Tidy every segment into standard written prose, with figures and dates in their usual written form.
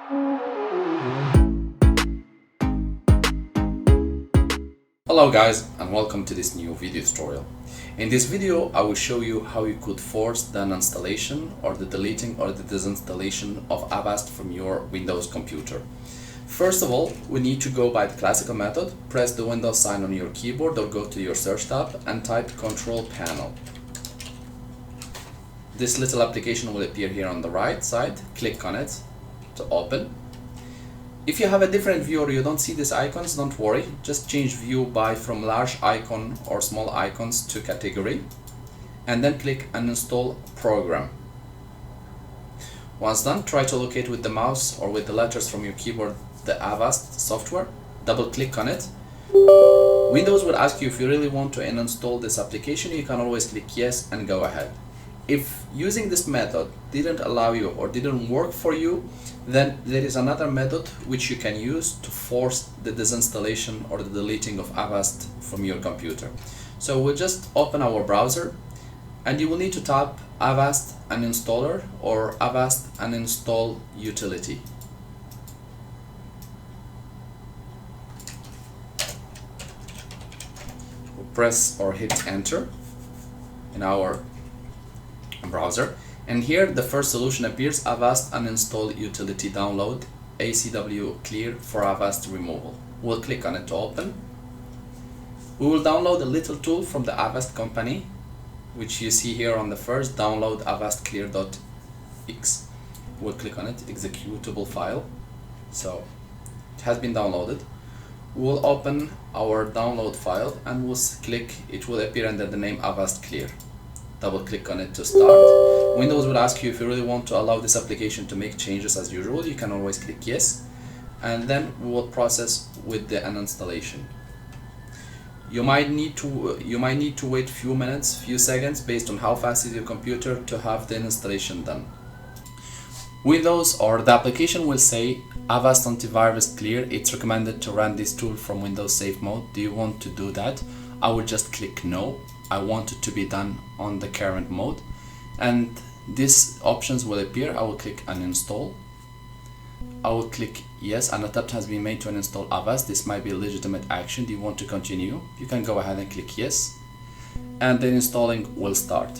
Hello guys, and welcome to this new video tutorial. In this video I will show you how you could force the uninstallation or the deleting or the disinstallation of Avast from your Windows computer. First of all, we need to go by the classical method. Press the Windows sign on your keyboard or go to your search tab and type Control Panel. This little application will appear here on the right side. Click on it to open. If you have a different view or you don't see these icons, don't worry. Just change view from large icon or small icons to category, and then click Uninstall Program. Once done, try to locate with the mouse or with the letters from your keyboard the Avast software. Double click on it. Windows will ask you if you really want to uninstall this application. You can always click yes and go ahead. If using this method didn't allow you or didn't work for you, then there is another method which you can use to force the disinstallation or the deleting of Avast from your computer. So we'll just open our browser and you will need to type Avast uninstaller or Avast uninstall utility. We'll press or hit enter in our browser, and here the first solution appears: Avast uninstall utility download ACW clear for Avast removal. We'll click on it to open. We will download a little tool from the Avast company, which you see here on the first, download avastclear.x. We'll click on it, executable file. So it has been downloaded. We'll open our download file and we'll click, it will appear under the name Avast Clear. Double click on it to start. Windows will ask you if you really want to allow this application to make changes as usual. You can always click yes, and then we will process with the uninstallation. You might need to wait few minutes, few seconds, based on how fast is your computer, to have the installation done. Windows or the application will say Avast antivirus clear. It's recommended to run this tool from Windows safe mode. Do you want to do that? I will just click no. I want it to be done on the current mode, and these options will appear. I will click uninstall. I will click yes. An attempt has been made to uninstall Avast. This might be a legitimate action. Do you want to continue? You can go ahead and click yes, and then installing will start.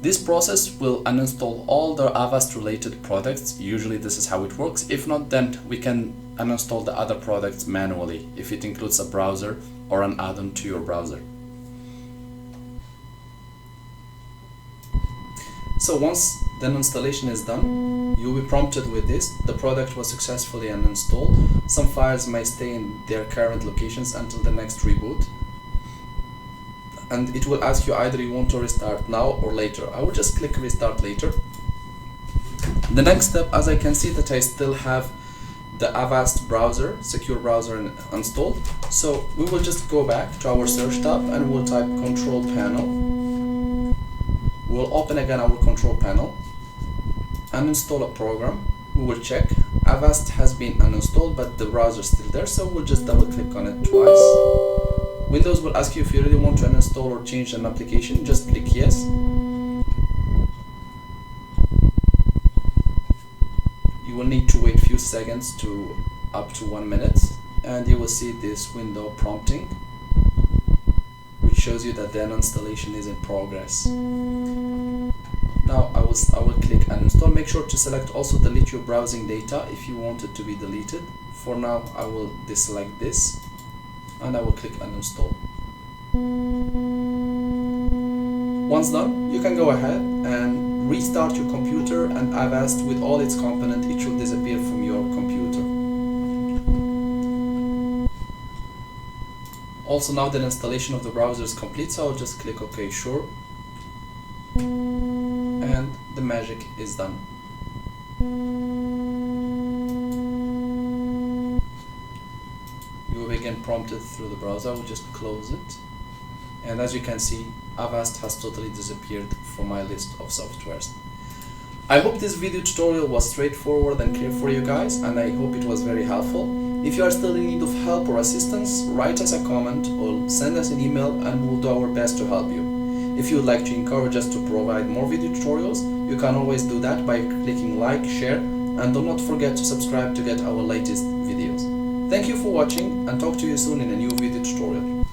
This process will uninstall all the Avast related products. Usually this is how it works. If not, then we can uninstall the other products manually if it includes a browser or an add-on to your browser. So once the installation is done, you'll be prompted with this: the product was successfully uninstalled. Some files may stay in their current locations until the next reboot, and it will ask you either you want to restart now or later. I will just click restart later. The next step, as I can see that I still have the Avast browser, secure browser installed, so we will just go back to our search tab and we'll type Control Panel. We'll open again our control panel, uninstall a program. We will check Avast has been uninstalled, but the browser is still there, so we'll just double click on it twice. Windows will ask you if you really want to uninstall or change an application. Just click yes. You will need to wait a few seconds to up to 1 minute, and you will see this window prompting, which shows you that the uninstallation is in progress. Now I will click uninstall. Make sure to select also delete your browsing data if you want it to be deleted. For now I will deselect this and I will click uninstall. Once done, you can go ahead and restart your computer, and Avast with all its components, it should disappear from your computer. Also, now the installation of the browser is complete, so I'll just click OK, sure, and the magic is done. You will again prompted through the browser. I will just close it, and as you can see, Avast has totally disappeared from my list of softwares. I hope this video tutorial was straightforward and clear for you guys, and I hope it was very helpful. If you are still in need of help or assistance, write us a comment or send us an email and we'll do our best to help you. If you would like to encourage us to provide more video tutorials, you can always do that by clicking like, share, and do not forget to subscribe to get our latest videos. Thank you for watching, and talk to you soon in a new video tutorial.